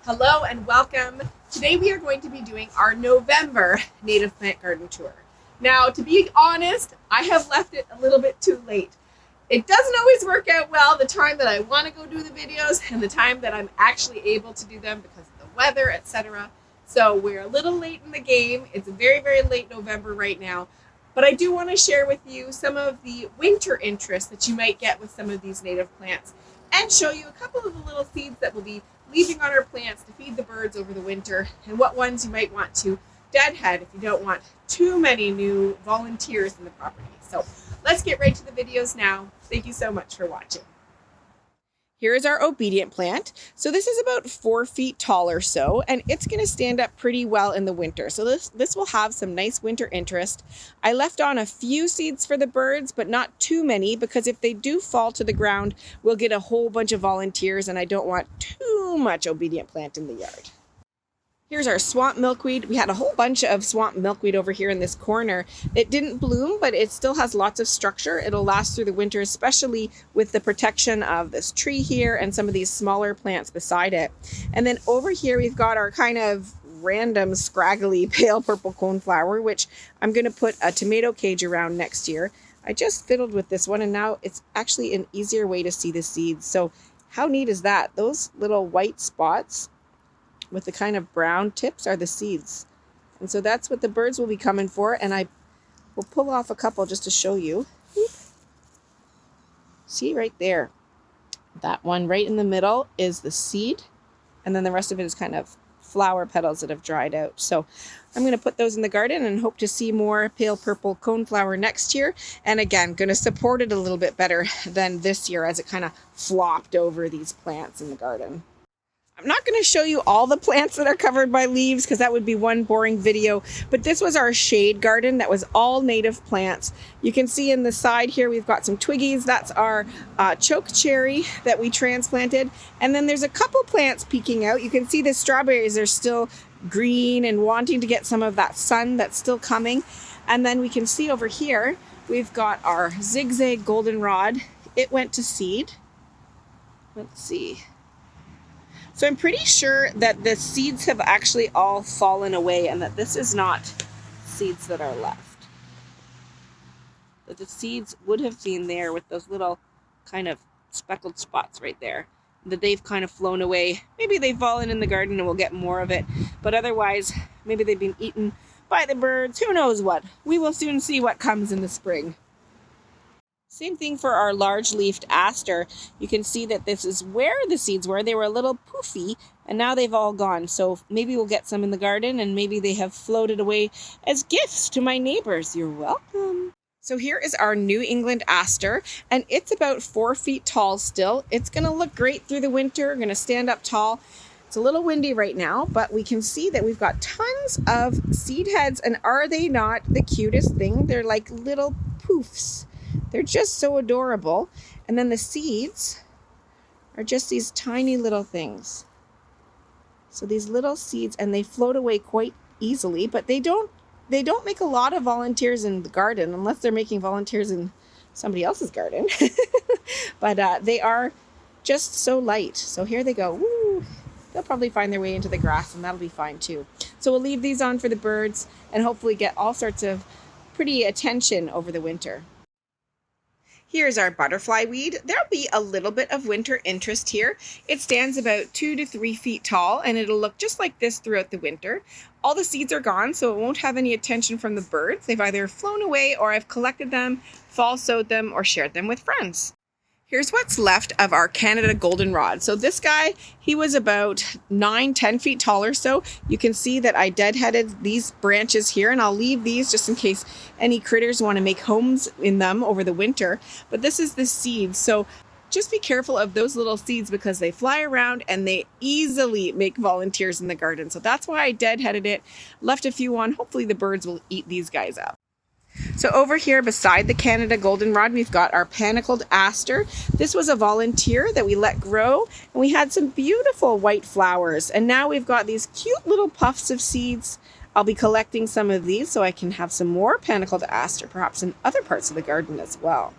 Hello and welcome. Today we are going to be doing our November native plant garden tour. Now, to be honest, I have left it a little bit too late. It doesn't always work out well, the time that I want to go do the videos and the time that I'm actually able to do them because of the weather, etc. So we're a little late in the game. It's very, very late November right now. But I do want to share with you some of the winter interest that you might get with some of these native plants and show you a couple of the little seeds that will be leaving on our plants to feed the birds over the winter, and what ones you might want to deadhead if you don't want too many new volunteers in the property. So let's get right to the videos now. Thank you so much for watching. Here is our obedient plant. So this is about 4 feet tall or so, and it's going to stand up pretty well in the winter. So this will have some nice winter interest. I left on a few seeds for the birds, but not too many, because if they do fall to the ground, we'll get a whole bunch of volunteers, and I don't want too much obedient plant in the yard. Here's our swamp milkweed. We had a whole bunch of swamp milkweed over here in this corner. It didn't bloom, but it still has lots of structure. It'll last through the winter, especially with the protection of this tree here and some of these smaller plants beside it. And then over here, we've got our kind of random scraggly pale purple coneflower, which I'm going to put a tomato cage around next year. I just fiddled with this one, and now it's actually an easier way to see the seeds. So how neat is that? Those little white spots with the kind of brown tips are the seeds. And so that's what the birds will be coming for. And I will pull off a couple just to show you. See right there. That one right in the middle is the seed. And then the rest of it is kind of flower petals that have dried out. So I'm going to put those in the garden and hope to see more pale purple coneflower next year. And again, going to support it a little bit better than this year as it kind of flopped over these plants in the garden. I'm not going to show you all the plants that are covered by leaves because that would be one boring video, but this was our shade garden that was all native plants. You can see in the side here we've got some twiggies. That's our choke cherry that we transplanted, and then there's a couple plants peeking out. You can see the strawberries are still green and wanting to get some of that sun that's still coming. And then we can see over here we've got our Zigzag Goldenrod. It went to seed. Let's see. So I'm pretty sure that the seeds have actually all fallen away and that this is not seeds that are left. That the seeds would have been there with those little kind of speckled spots right there. That they've kind of flown away. Maybe they've fallen in the garden and we'll get more of it. But otherwise, maybe they've been eaten by the birds. Who knows what? We will soon see what comes in the spring. Same thing for our large-leafed aster. You can see that this is where the seeds were. They were a little poofy, and now they've all gone. So maybe we'll get some in the garden, and maybe they have floated away as gifts to my neighbors. You're welcome. So here is our New England Aster, and it's about 4 feet tall still. It's going to look great through the winter. Going to stand up tall. It's a little windy right now, but we can see that we've got tons of seed heads, and are they not the cutest thing? They're like little poofs. They're just so adorable. And then the seeds are just these tiny little things. So these little seeds, and they float away quite easily, but they don't make a lot of volunteers in the garden unless they're making volunteers in somebody else's garden. But they are just so light. So here they go. Woo! They'll probably find their way into the grass, and that'll be fine too. So we'll leave these on for the birds and hopefully get all sorts of pretty attention over the winter. Here's our butterfly weed. There'll be a little bit of winter interest here. It stands about 2 to 3 feet tall, and it'll look just like this throughout the winter. All the seeds are gone, so it won't have any attention from the birds. They've either flown away, or I've collected them, fall sowed them, or shared them with friends. Here's what's left of our Canada goldenrod. So this guy, he was about 9-10 feet tall or so. You can see that I deadheaded these branches here, and I'll leave these just in case any critters want to make homes in them over the winter. But this is the seed. So just be careful of those little seeds because they fly around and they easily make volunteers in the garden. So that's why I deadheaded it, left a few on. Hopefully the birds will eat these guys up. So over here beside the Canada goldenrod, we've got our Panicled Aster. This was a volunteer that we let grow, and we had some beautiful white flowers. And now we've got these cute little puffs of seeds. I'll be collecting some of these so I can have some more Panicled Aster, perhaps in other parts of the garden as well.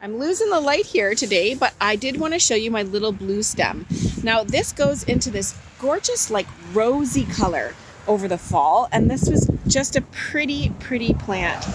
I'm losing the light here today, but I did want to show you my little Bluestem. Now this goes into this gorgeous like rosy color over the fall, and this was just a pretty plant.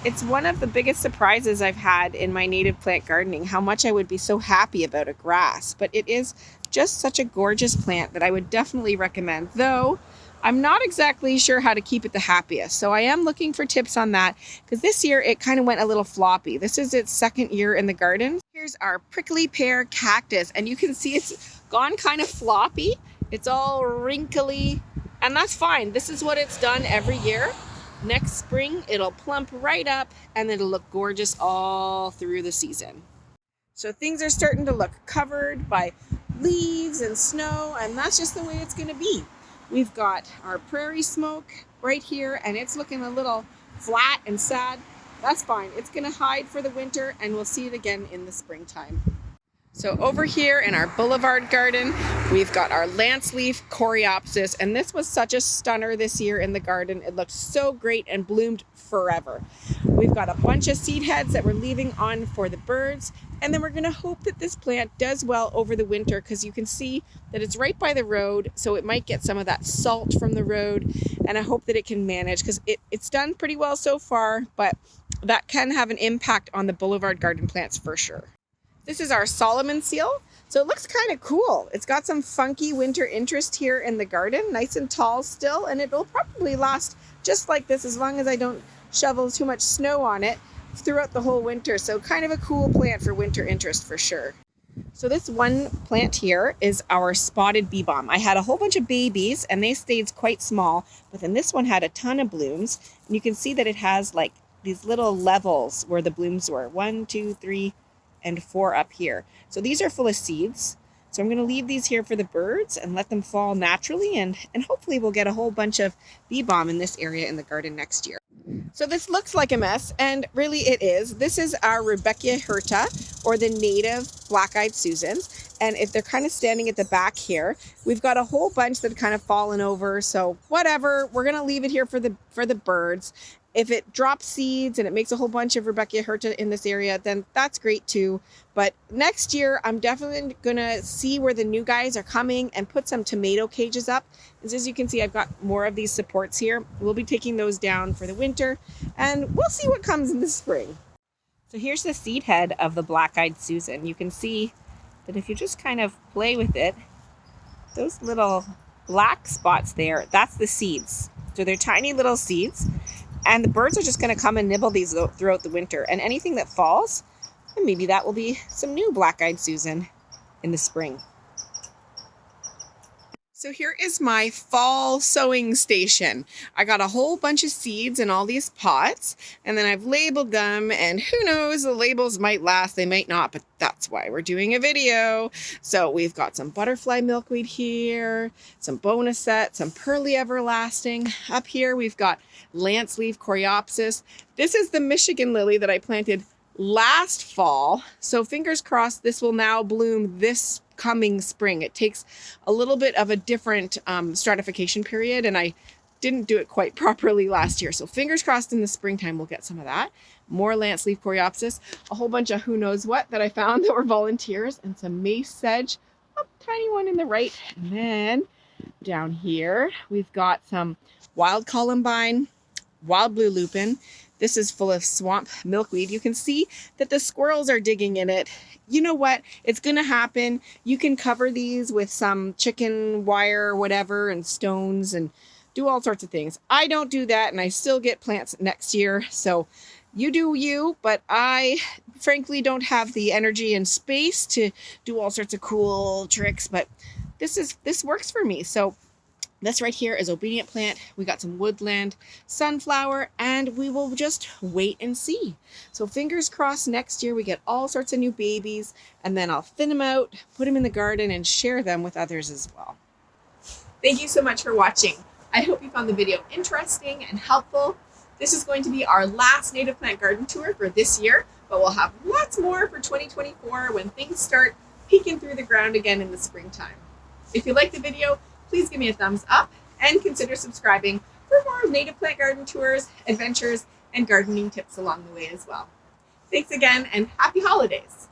It's one of the biggest surprises I've had in my native plant gardening, how much I would be so happy about a grass, but it is just such a gorgeous plant that I would definitely recommend, though I'm not exactly sure how to keep it the happiest. So I am looking for tips on that, because this year it kind of went a little floppy. This is its second year in the garden. Here's our prickly pear cactus, and you can see it's gone kind of floppy. It's all wrinkly, and that's fine. This is what it's done every year. Next spring, it'll plump right up and it'll look gorgeous all through the season. So things are starting to look covered by leaves and snow, and that's just the way it's going to be. We've got our Prairie Smoke right here, and it's looking a little flat and sad. That's fine. It's going to hide for the winter, and we'll see it again in the springtime. So over here in our boulevard garden, we've got our Lanceleaf Coreopsis, and this was such a stunner this year in the garden. It looked so great and bloomed forever. We've got a bunch of seed heads that we're leaving on for the birds, and then we're going to hope that this plant does well over the winter, because you can see that it's right by the road, so it might get some of that salt from the road, and I hope that it can manage, because it's done pretty well so far, but that can have an impact on the boulevard garden plants for sure. This is our Solomon seal. So it looks kind of cool. It's got some funky winter interest here in the garden, nice and tall still, and it will probably last just like this as long as I don't shovel too much snow on it throughout the whole winter. So kind of a cool plant for winter interest for sure. So this one plant here is our spotted bee balm. I had a whole bunch of babies and they stayed quite small, but then this one had a ton of blooms, and you can see that it has like these little levels where the blooms were. 1, 2, 3, and 4 up here. So these are full of seeds. So I'm going to leave these here for the birds and let them fall naturally, and hopefully we'll get a whole bunch of bee balm in this area in the garden next year. So this looks like a mess, and really it is. This is our Rudbeckia, or the native black-eyed Susans, and if they're kind of standing at the back here, we've got a whole bunch that have kind of fallen over, so whatever, we're going to leave it here for the birds. If it drops seeds and it makes a whole bunch of Rudbeckia in this area, then that's great too. But next year, I'm definitely going to see where the new guys are coming and put some tomato cages up. And as you can see, I've got more of these supports here. We'll be taking those down for the winter, and we'll see what comes in the spring. So here's the seed head of the black-eyed Susan. You can see that if you just kind of play with it, those little black spots there, that's the seeds. So they're tiny little seeds. And the birds are just going to come and nibble these throughout the winter. And anything that falls, and maybe that will be some new black-eyed Susan in the spring. So here is my fall sowing station. I got a whole bunch of seeds in all these pots, and then I've labeled them, and who knows, the labels might last, they might not, but that's why we're doing a video. So we've got some butterfly milkweed here, some boneset, some pearly everlasting. Up here we've got Lanceleaf Coreopsis. This is the Michigan lily that I planted last fall, so fingers crossed this will now bloom this coming spring. It takes a little bit of a different stratification period, and I didn't do it quite properly last year, so fingers crossed in the springtime we'll get some of that. More Lanceleaf Coreopsis, a whole bunch of who knows what that I found that were volunteers, and some mace sedge, a tiny one in the right. And then down here we've got some wild columbine, wild blue lupin. This is full of swamp milkweed. You can see that the squirrels are digging in it. You know what? It's going to happen. You can cover these with some chicken wire or whatever and stones and do all sorts of things. I don't do that, and I still get plants next year. So you do you, but I frankly don't have the energy and space to do all sorts of cool tricks, but this works for me. So this right here is obedient plant. We got some woodland sunflower, and we will just wait and see. So fingers crossed next year we get all sorts of new babies, and then I'll thin them out, put them in the garden, and share them with others as well. Thank you so much for watching. I hope you found the video interesting and helpful. This is going to be our last native plant garden tour for this year, but we'll have lots more for 2024 when things start peeking through the ground again in the springtime. If you liked the video, please give me a thumbs up and consider subscribing for more native plant garden tours, adventures, and gardening tips along the way as well. Thanks again and happy holidays.